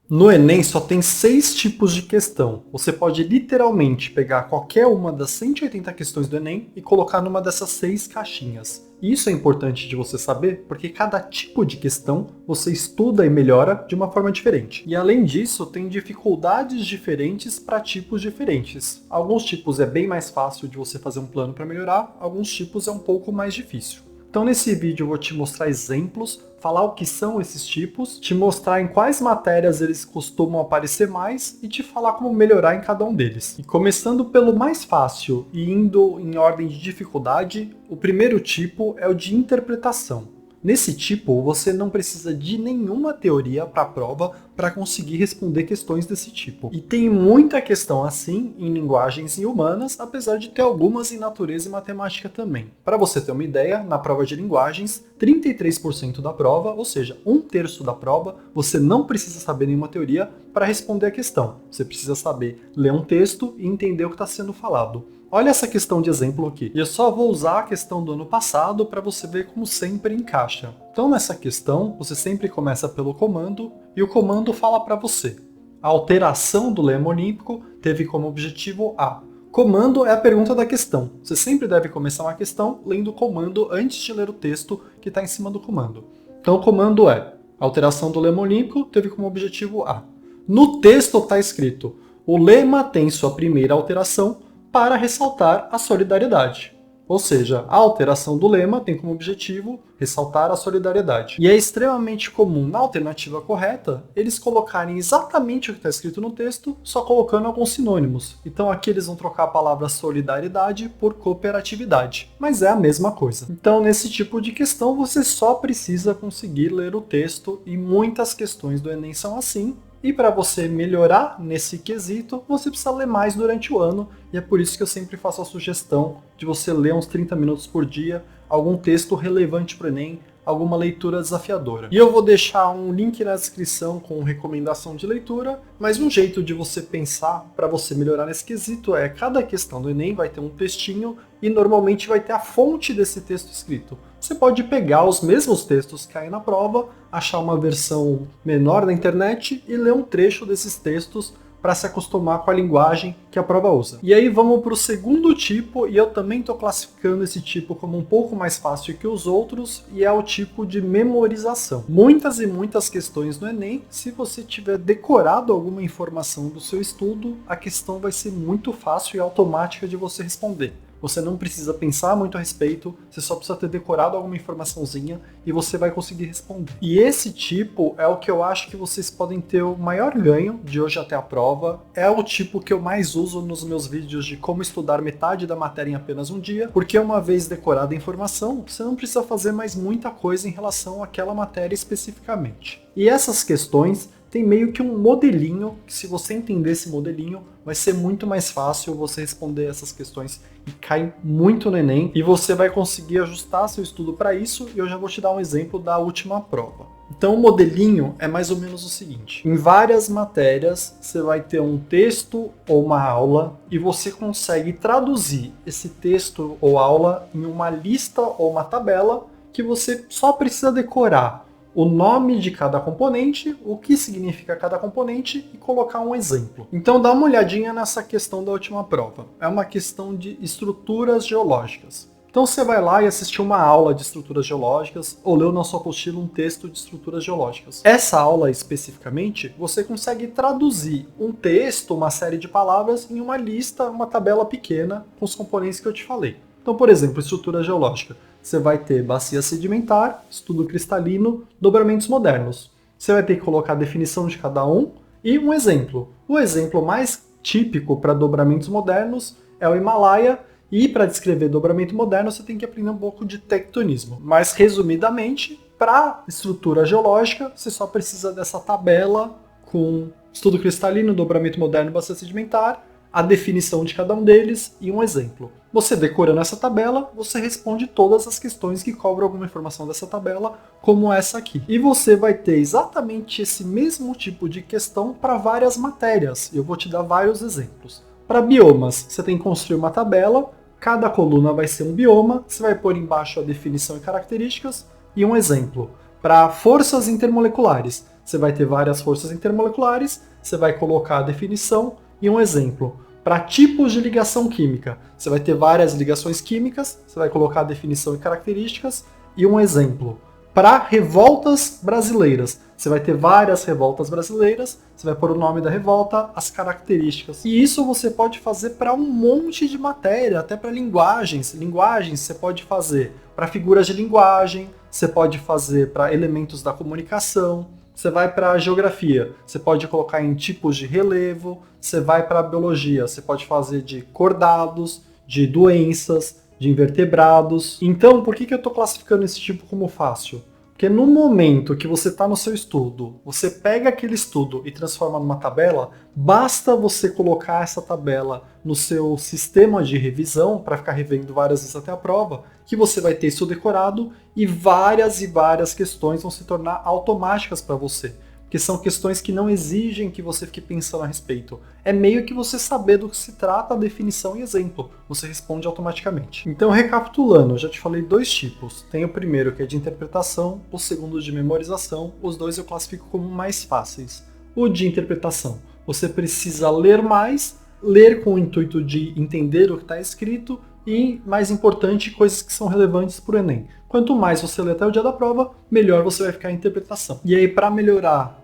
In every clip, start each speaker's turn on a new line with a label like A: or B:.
A: No Enem só tem 6 tipos de questão. Você pode literalmente pegar qualquer uma das 180 questões do Enem e colocar numa dessas 6 caixinhas. E isso é importante de você saber porque cada tipo de questão você estuda e melhora de uma forma diferente. E além disso, tem dificuldades diferentes para tipos diferentes. Alguns tipos é bem mais fácil de você fazer um plano para melhorar, alguns tipos é um pouco mais difícil. Então nesse vídeo eu vou te mostrar exemplos, falar o que são esses tipos, te mostrar em quais matérias eles costumam aparecer mais e te falar como melhorar em cada um deles. E começando pelo mais fácil e indo em ordem de dificuldade, o primeiro tipo é o de interpretação. Nesse tipo, você não precisa de nenhuma teoria para a prova para conseguir responder questões desse tipo. E tem muita questão assim em linguagens e humanas, apesar de ter algumas em natureza e matemática também. Para você ter uma ideia, na prova de linguagens, 33% da prova, ou seja, 1/3 da prova, você não precisa saber nenhuma teoria para responder a questão. Você precisa saber ler um texto e entender o que está sendo falado. Olha essa questão de exemplo aqui. E eu só vou usar a questão do ano passado para você ver como sempre encaixa. Então nessa questão, você sempre começa pelo comando e o comando fala para você. A alteração do lema olímpico teve como objetivo A. Comando é a pergunta da questão. Você sempre deve começar uma questão lendo o comando antes de ler o texto que está em cima do comando. Então o comando é: a alteração do lema olímpico teve como objetivo A. No texto está escrito: o lema tem sua primeira alteração para ressaltar a solidariedade. Ou seja, a alteração do lema tem como objetivo ressaltar a solidariedade. E é extremamente comum, na alternativa correta, eles colocarem exatamente o que está escrito no texto, só colocando alguns sinônimos. Então aqui eles vão trocar a palavra solidariedade por cooperatividade. Mas é a mesma coisa. Então nesse tipo de questão você só precisa conseguir ler o texto e muitas questões do Enem são assim. E para você melhorar nesse quesito, você precisa ler mais durante o ano, e é por isso que eu sempre faço a sugestão de você ler uns 30 minutos por dia, algum texto relevante para o Enem, alguma leitura desafiadora. E eu vou deixar um link na descrição com recomendação de leitura, mas um jeito de você pensar para você melhorar nesse quesito é cada questão do Enem vai ter um textinho e normalmente vai ter a fonte desse texto escrito. Você pode pegar os mesmos textos que caem na prova, achar uma versão menor na internet e ler um trecho desses textos para se acostumar com a linguagem que a prova usa. E aí vamos para o segundo tipo, e eu também estou classificando esse tipo como um pouco mais fácil que os outros, e é o tipo de memorização. Muitas e muitas questões no Enem, se você tiver decorado alguma informação do seu estudo, a questão vai ser muito fácil e automática de você responder. Você não precisa pensar muito a respeito, você só precisa ter decorado alguma informaçãozinha e você vai conseguir responder. E esse tipo é o que eu acho que vocês podem ter o maior ganho de hoje até a prova. É o tipo que eu mais uso nos meus vídeos de como estudar metade da matéria em apenas um dia, porque uma vez decorada a informação, você não precisa fazer mais muita coisa em relação àquela matéria especificamente. E essas questões tem meio que um modelinho, que se você entender esse modelinho, vai ser muito mais fácil você responder essas questões e cai muito no Enem, e você vai conseguir ajustar seu estudo para isso, e eu já vou te dar um exemplo da última prova. Então o modelinho é mais ou menos o seguinte: em várias matérias você vai ter um texto ou uma aula e você consegue traduzir esse texto ou aula em uma lista ou uma tabela que você só precisa decorar o nome de cada componente, o que significa cada componente e colocar um exemplo. Então dá uma olhadinha nessa questão da última prova. É uma questão de estruturas geológicas. Então você vai lá e assistir uma aula de estruturas geológicas ou leu na sua apostila um texto de estruturas geológicas. Essa aula especificamente, você consegue traduzir um texto, uma série de palavras em uma lista, uma tabela pequena com os componentes que eu te falei. Então, por exemplo, estrutura geológica. Você vai ter bacia sedimentar, estudo cristalino, dobramentos modernos. Você vai ter que colocar a definição de cada um e um exemplo. O exemplo mais típico para dobramentos modernos é o Himalaia, e para descrever dobramento moderno você tem que aprender um pouco de tectonismo. Mas, resumidamente, para estrutura geológica, você só precisa dessa tabela com estudo cristalino, dobramento moderno, bacia sedimentar, a definição de cada um deles e um exemplo. Você decorando essa tabela, você responde todas as questões que cobram alguma informação dessa tabela, como essa aqui. E você vai ter exatamente esse mesmo tipo de questão para várias matérias. Eu vou te dar vários exemplos. Para biomas, você tem que construir uma tabela, cada coluna vai ser um bioma, você vai pôr embaixo a definição e características e um exemplo. Para forças intermoleculares, você vai ter várias forças intermoleculares, você vai colocar a definição e um exemplo. Para tipos de ligação química, você vai ter várias ligações químicas, você vai colocar a definição e características e um exemplo. Para revoltas brasileiras, você vai ter várias revoltas brasileiras, você vai pôr o nome da revolta, as características. E isso você pode fazer para um monte de matéria, até para linguagens. Linguagens você pode fazer para figuras de linguagem, você pode fazer para elementos da comunicação. Você vai para a geografia, você pode colocar em tipos de relevo. Você vai para a biologia, você pode fazer de cordados, de doenças, de invertebrados. Então, por que eu estou classificando esse tipo como fácil? Porque no momento que você está no seu estudo, você pega aquele estudo e transforma numa tabela, basta você colocar essa tabela no seu sistema de revisão, para ficar revendo várias vezes até a prova, que você vai ter isso decorado e várias questões vão se tornar automáticas para você. Porque são questões que não exigem que você fique pensando a respeito. É meio que você saber do que se trata a definição e exemplo. Você responde automaticamente. Então, recapitulando, eu já te falei dois tipos. Tem o primeiro, que é de interpretação, o segundo de memorização. Os dois eu classifico como mais fáceis. O de interpretação, você precisa ler mais, ler com o intuito de entender o que está escrito e, mais importante, coisas que são relevantes para o Enem. Quanto mais você ler até o dia da prova, melhor você vai ficar em interpretação. E aí, para melhorar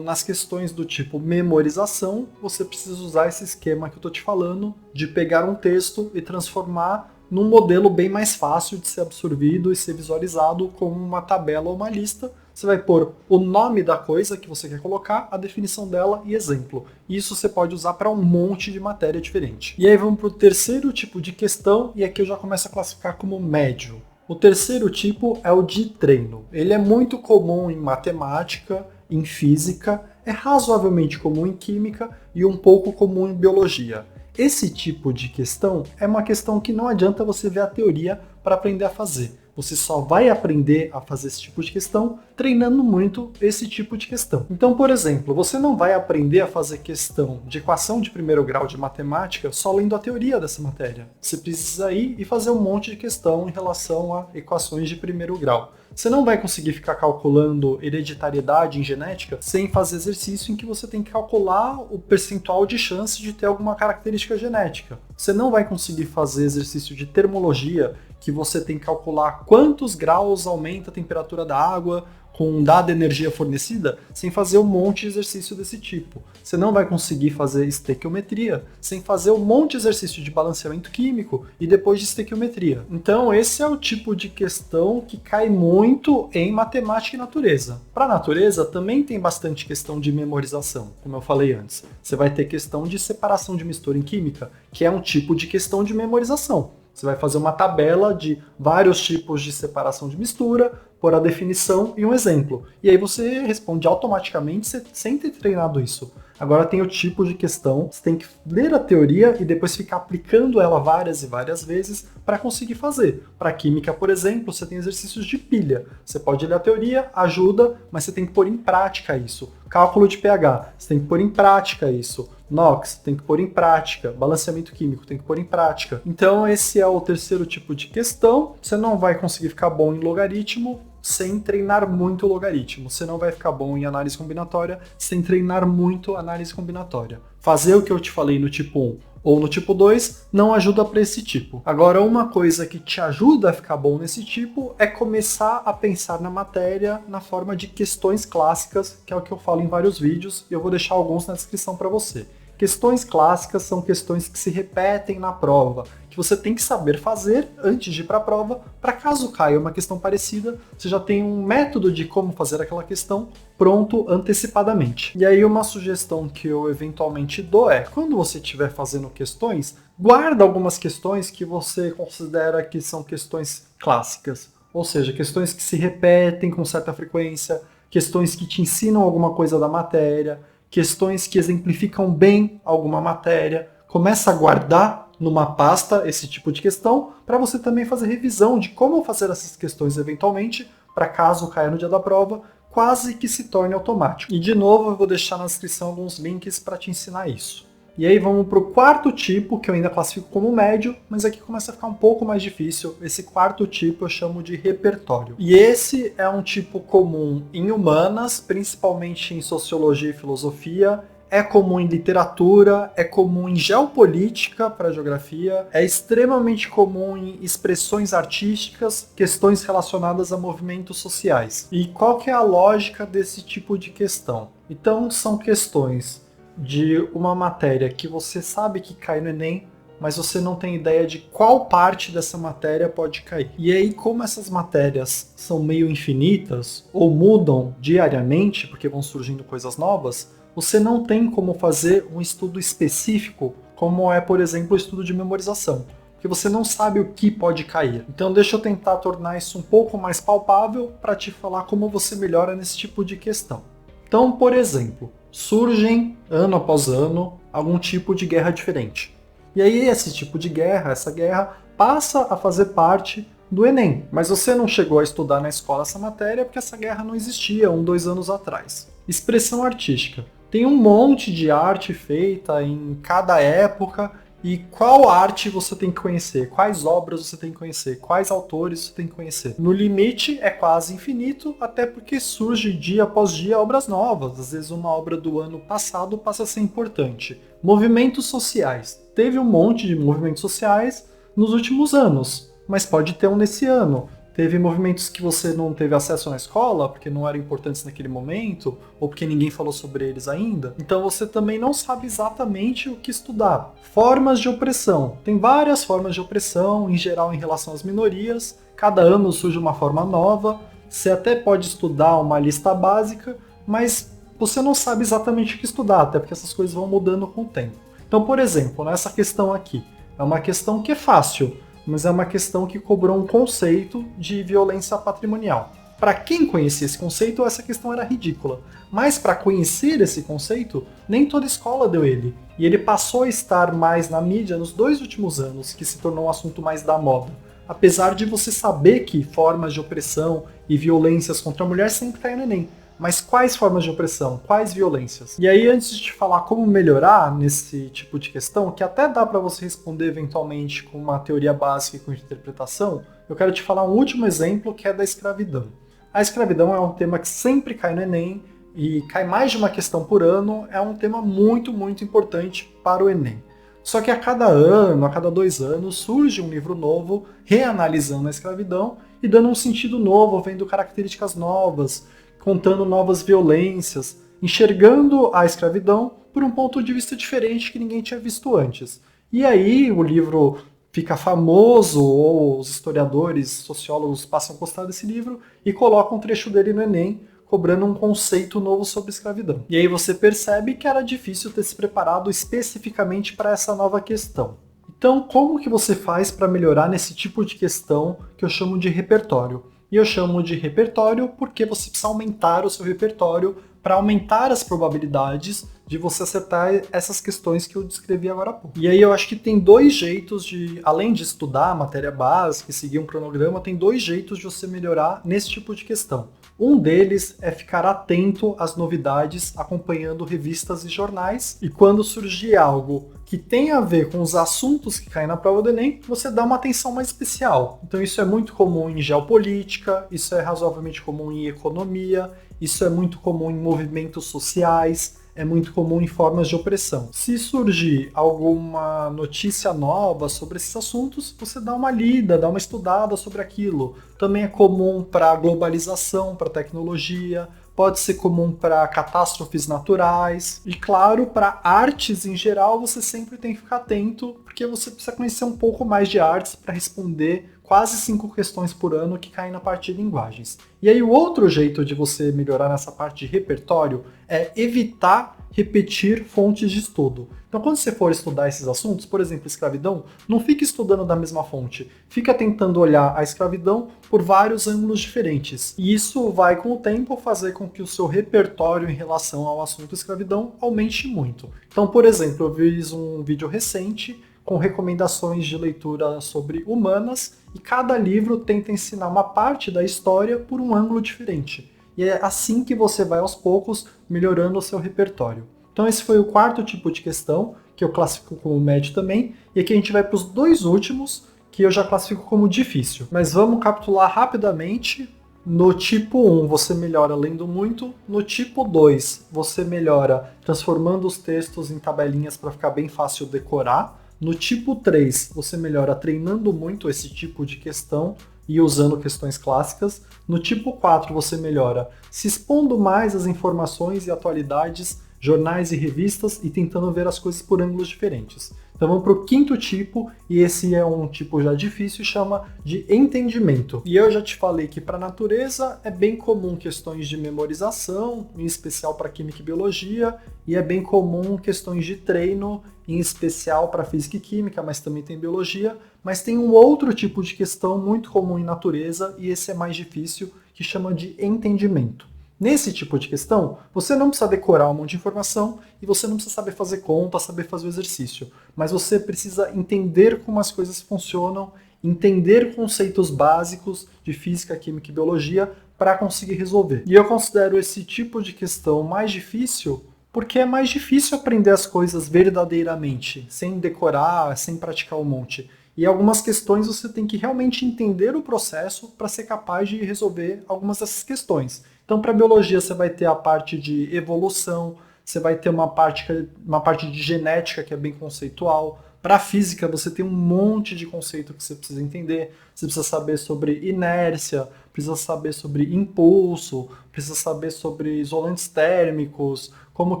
A: nas questões do tipo memorização, você precisa usar esse esquema que eu estou te falando, de pegar um texto e transformar num modelo bem mais fácil de ser absorvido e ser visualizado como uma tabela ou uma lista. Você vai pôr o nome da coisa que você quer colocar, a definição dela e exemplo. Isso você pode usar para um monte de matéria diferente. E aí vamos para o terceiro tipo de questão, e aqui eu já começo a classificar como médio. O terceiro tipo é o de treino. Ele é muito comum em matemática, em física, é razoavelmente comum em química e um pouco comum em biologia. Esse tipo de questão é uma questão que não adianta você ver a teoria para aprender a fazer. Você só vai aprender a fazer esse tipo de questão treinando muito esse tipo de questão. Então, por exemplo, você não vai aprender a fazer questão de equação de primeiro grau de matemática só lendo a teoria dessa matéria. Você precisa ir e fazer um monte de questão em relação a equações de primeiro grau. Você não vai conseguir ficar calculando hereditariedade em genética sem fazer exercício em que você tem que calcular o percentual de chance de ter alguma característica genética. Você não vai conseguir fazer exercício de termologia que você tem que calcular quantos graus aumenta a temperatura da água com dada energia fornecida, sem fazer um monte de exercício desse tipo. Você não vai conseguir fazer estequiometria sem fazer um monte de exercício de balanceamento químico e depois de estequiometria. Então esse é o tipo de questão que cai muito em matemática e natureza. Para natureza também tem bastante questão de memorização, como eu falei antes. Você vai ter questão de separação de mistura em química, que é um tipo de questão de memorização. Você vai fazer uma tabela de vários tipos de separação de mistura, por a definição e um exemplo. E aí você responde automaticamente sem ter treinado isso. Agora tem o tipo de questão, você tem que ler a teoria e depois ficar aplicando ela várias e várias vezes para conseguir fazer. Para química, por exemplo, você tem exercícios de pilha. Você pode ler a teoria, ajuda, mas você tem que pôr em prática isso. Cálculo de pH, você tem que pôr em prática isso. NOx, tem que pôr em prática. Balanceamento químico, tem que pôr em prática. Então esse é o terceiro tipo de questão. Você não vai conseguir ficar bom em logaritmo sem treinar muito logaritmo. Você não vai ficar bom em análise combinatória sem treinar muito análise combinatória. Fazer o que eu te falei no tipo 1 ou no tipo 2 não ajuda para esse tipo. Agora, uma coisa que te ajuda a ficar bom nesse tipo é começar a pensar na matéria na forma de questões clássicas, que é o que eu falo em vários vídeos, e eu vou deixar alguns na descrição para você. Questões clássicas são questões que se repetem na prova, que você tem que saber fazer antes de ir para a prova, para caso caia uma questão parecida, você já tem um método de como fazer aquela questão pronto antecipadamente. E aí uma sugestão que eu eventualmente dou é, quando você estiver fazendo questões, guarda algumas questões que você considera que são questões clássicas, ou seja, questões que se repetem com certa frequência, questões que te ensinam alguma coisa da matéria, questões que exemplificam bem alguma matéria. Começa a guardar numa pasta esse tipo de questão para você também fazer revisão de como fazer essas questões eventualmente, para caso caia no dia da prova, quase que se torne automático. E de novo eu vou deixar na descrição alguns links para te ensinar isso. E aí vamos para o quarto tipo, que eu ainda classifico como médio, mas aqui começa a ficar um pouco mais difícil. Esse quarto tipo eu chamo de repertório. E esse é um tipo comum em humanas, principalmente em sociologia e filosofia. É comum em literatura, é comum em geopolítica para geografia, é extremamente comum em expressões artísticas, questões relacionadas a movimentos sociais. E qual que é a lógica desse tipo de questão? Então são questões de uma matéria que você sabe que cai no Enem, mas você não tem ideia de qual parte dessa matéria pode cair. E aí, como essas matérias são meio infinitas, ou mudam diariamente, porque vão surgindo coisas novas, você não tem como fazer um estudo específico, como é, por exemplo, o estudo de memorização, porque você não sabe o que pode cair. Então deixa eu tentar tornar isso um pouco mais palpável para te falar como você melhora nesse tipo de questão. Então, por exemplo, surgem, ano após ano, algum tipo de guerra diferente. E aí esse tipo de guerra, essa guerra, passa a fazer parte do Enem. Mas você não chegou a estudar na escola essa matéria porque essa guerra não existia 2 anos atrás. Expressão artística. Tem um monte de arte feita em cada época. E qual arte você tem que conhecer? Quais obras você tem que conhecer? Quais autores você tem que conhecer? No limite é quase infinito, até porque surge dia após dia obras novas. Às vezes uma obra do ano passado passa a ser importante. Movimentos sociais. Teve um monte de movimentos sociais nos últimos anos, mas pode ter um nesse ano. Teve movimentos que você não teve acesso na escola, porque não eram importantes naquele momento, ou porque ninguém falou sobre eles ainda. Então você também não sabe exatamente o que estudar. Formas de opressão. Tem várias formas de opressão, em geral em relação às minorias. Cada ano surge uma forma nova. Você até pode estudar uma lista básica, mas você não sabe exatamente o que estudar, até porque essas coisas vão mudando com o tempo. Então, por exemplo, nessa questão aqui, é uma questão que é fácil, mas é uma questão que cobrou um conceito de violência patrimonial. Para quem conhecia esse conceito, essa questão era ridícula. Mas para conhecer esse conceito, nem toda escola deu ele. E ele passou a estar mais na mídia nos 2 últimos anos, que se tornou um assunto mais da moda. Apesar de você saber que formas de opressão e violências contra a mulher sempre caem no Enem. Mas quais formas de opressão? Quais violências? E aí, antes de te falar como melhorar nesse tipo de questão, que até dá para você responder eventualmente com uma teoria básica e com interpretação, eu quero te falar um último exemplo que é da escravidão. A escravidão é um tema que sempre cai no Enem e cai mais de uma questão por ano, é um tema muito, muito importante para o Enem. Só que a cada ano, a cada 2 anos, surge um livro novo reanalisando a escravidão e dando um sentido novo, vendo características novas, contando novas violências, enxergando a escravidão por um ponto de vista diferente que ninguém tinha visto antes. E aí o livro fica famoso, ou os historiadores, sociólogos passam a gostar desse livro e colocam um trecho dele no Enem, cobrando um conceito novo sobre escravidão. E aí você percebe que era difícil ter se preparado especificamente para essa nova questão. Então, como que você faz para melhorar nesse tipo de questão que eu chamo de repertório? E eu chamo de repertório porque você precisa aumentar o seu repertório para aumentar as probabilidades de você acertar essas questões que eu descrevi agora há pouco. E aí eu acho que tem 2 jeitos de, além de estudar a matéria básica e seguir um cronograma, tem 2 jeitos de você melhorar nesse tipo de questão. Um deles é ficar atento às novidades, acompanhando revistas e jornais, e quando surgir algo que tem a ver com os assuntos que caem na prova do Enem, você dá uma atenção mais especial. Então isso é muito comum em geopolítica, isso é razoavelmente comum em economia, isso é muito comum em movimentos sociais, é muito comum em formas de opressão. Se surgir alguma notícia nova sobre esses assuntos, você dá uma lida, dá uma estudada sobre aquilo. Também é comum para a globalização, para a tecnologia, pode ser comum para catástrofes naturais. E claro, para artes em geral, você sempre tem que ficar atento, porque você precisa conhecer um pouco mais de artes para responder quase 5 questões por ano que caem na parte de linguagens. E aí o outro jeito de você melhorar nessa parte de repertório é evitar repetir fontes de estudo. Então quando você for estudar esses assuntos, por exemplo, escravidão, não fique estudando da mesma fonte. Fica tentando olhar a escravidão por vários ângulos diferentes. E isso vai, com o tempo, fazer com que o seu repertório em relação ao assunto escravidão aumente muito. Então, por exemplo, eu fiz um vídeo recente com recomendações de leitura sobre humanas, e cada livro tenta ensinar uma parte da história por um ângulo diferente. E é assim que você vai aos poucos melhorando o seu repertório. Então esse foi o quarto tipo de questão, que eu classifico como médio também, e aqui a gente vai para os dois últimos, que eu já classifico como difícil. Mas vamos capitular rapidamente. No tipo 1 você melhora lendo muito, no tipo 2 você melhora transformando os textos em tabelinhas para ficar bem fácil decorar, no tipo 3 você melhora treinando muito esse tipo de questão e usando questões clássicas, no tipo 4 você melhora se expondo mais às informações e atualidades, jornais e revistas e tentando ver as coisas por ângulos diferentes. Então vamos para o quinto tipo, e esse é um tipo já difícil, chama de entendimento. E eu já te falei que para a natureza é bem comum questões de memorização, em especial para química e biologia, e é bem comum questões de treino, em especial para física e química, mas também tem biologia. Mas tem um outro tipo de questão muito comum em natureza, e esse é mais difícil, que chama de entendimento. Nesse tipo de questão, você não precisa decorar um monte de informação e você não precisa saber fazer conta, saber fazer o exercício, mas você precisa entender como as coisas funcionam, entender conceitos básicos de física, química e biologia para conseguir resolver. E eu considero esse tipo de questão mais difícil porque é mais difícil aprender as coisas verdadeiramente, sem decorar, sem praticar um monte. E algumas questões você tem que realmente entender o processo para ser capaz de resolver algumas dessas questões. Então, para a biologia, você vai ter a parte de evolução, você vai ter uma parte de genética que é bem conceitual. Para a física, você tem um monte de conceito que você precisa entender. Você precisa saber sobre inércia, precisa saber sobre impulso, precisa saber sobre isolantes térmicos, como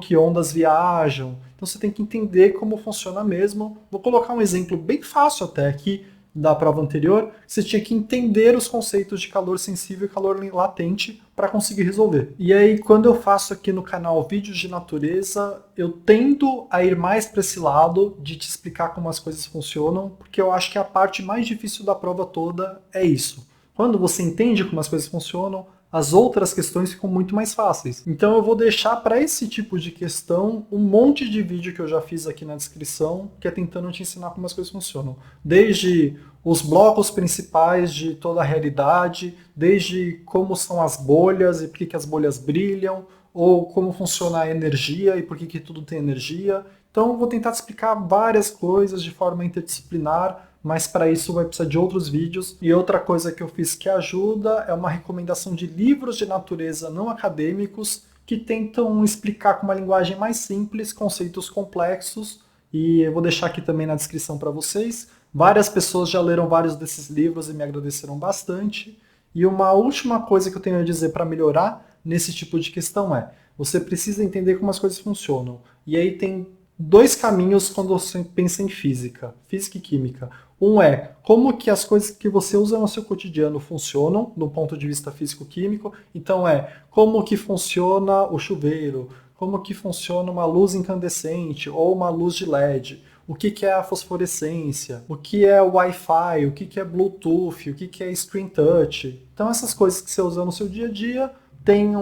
A: que ondas viajam. Então você tem que entender como funciona mesmo. Vou colocar um exemplo bem fácil até aqui da prova anterior. Você tinha que entender os conceitos de calor sensível e calor latente para conseguir resolver. E aí, quando eu faço aqui no canal vídeos de natureza, eu tendo a ir mais para esse lado de te explicar como as coisas funcionam, porque eu acho que a parte mais difícil da prova toda é isso. Quando você entende como as coisas funcionam, as outras questões ficam muito mais fáceis. Então eu vou deixar para esse tipo de questão um monte de vídeo que eu já fiz aqui na descrição, que é tentando te ensinar como as coisas funcionam. Desde os blocos principais de toda a realidade, desde como são as bolhas e por que as bolhas brilham, ou como funciona a energia e por que tudo tem energia. Então eu vou tentar te explicar várias coisas de forma interdisciplinar, mas para isso vai precisar de outros vídeos. E outra coisa que eu fiz que ajuda é uma recomendação de livros de natureza não acadêmicos que tentam explicar com uma linguagem mais simples conceitos complexos, e eu vou deixar aqui também na descrição para vocês. Várias pessoas já leram vários desses livros e me agradeceram bastante. E uma última coisa que eu tenho a dizer para melhorar nesse tipo de questão é: você precisa entender como as coisas funcionam. E aí tem dois caminhos quando você pensa em física e química. Um é como que as coisas que você usa no seu cotidiano funcionam, do ponto de vista físico-químico. Então como que funciona o chuveiro, como que funciona uma luz incandescente ou uma luz de LED, o que é a fosforescência, o que é o Wi-Fi, o que é Bluetooth, o que é Screen Touch. Então essas coisas que você usa no seu dia a dia têm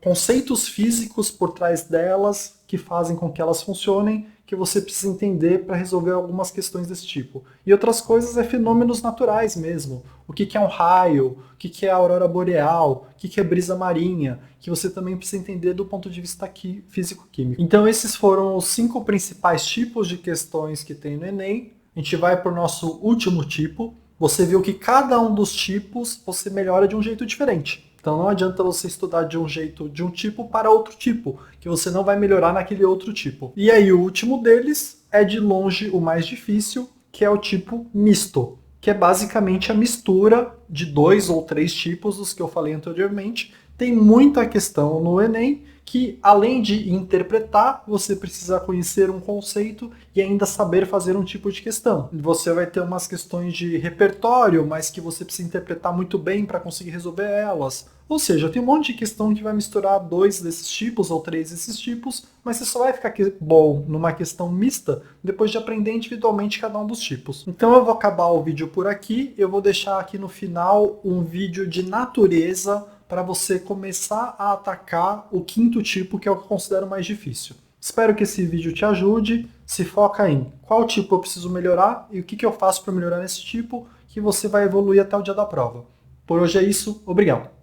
A: conceitos físicos por trás delas que fazem com que elas funcionem, que você precisa entender para resolver algumas questões desse tipo. E outras coisas é fenômenos naturais mesmo. O que é um raio, o que é a aurora boreal, o que é brisa marinha, que você também precisa entender do ponto de vista físico-químico. Então esses foram os 5 principais tipos de questões que tem no Enem. A gente vai para o nosso último tipo. Você viu que cada um dos tipos você melhora de um jeito diferente. Então não adianta você estudar de um jeito, de um tipo para outro tipo, que você não vai melhorar naquele outro tipo. E aí o último deles é de longe o mais difícil, que é o tipo misto, que é basicamente a mistura de 2 ou 3 tipos dos que eu falei anteriormente. Tem muita questão no Enem que, além de interpretar, você precisa conhecer um conceito e ainda saber fazer um tipo de questão. Você vai ter umas questões de repertório, mas que você precisa interpretar muito bem para conseguir resolver elas. Ou seja, tem um monte de questão que vai misturar 2 desses tipos ou 3 desses tipos, mas você só vai ficar bom numa questão mista depois de aprender individualmente cada um dos tipos. Então eu vou acabar o vídeo por aqui, eu vou deixar aqui no final um vídeo de natureza para você começar a atacar o quinto tipo, que é o que eu considero mais difícil. Espero que esse vídeo te ajude. Se foca em qual tipo eu preciso melhorar e o que eu faço para melhorar nesse tipo, que você vai evoluir até o dia da prova. Por hoje é isso, obrigado!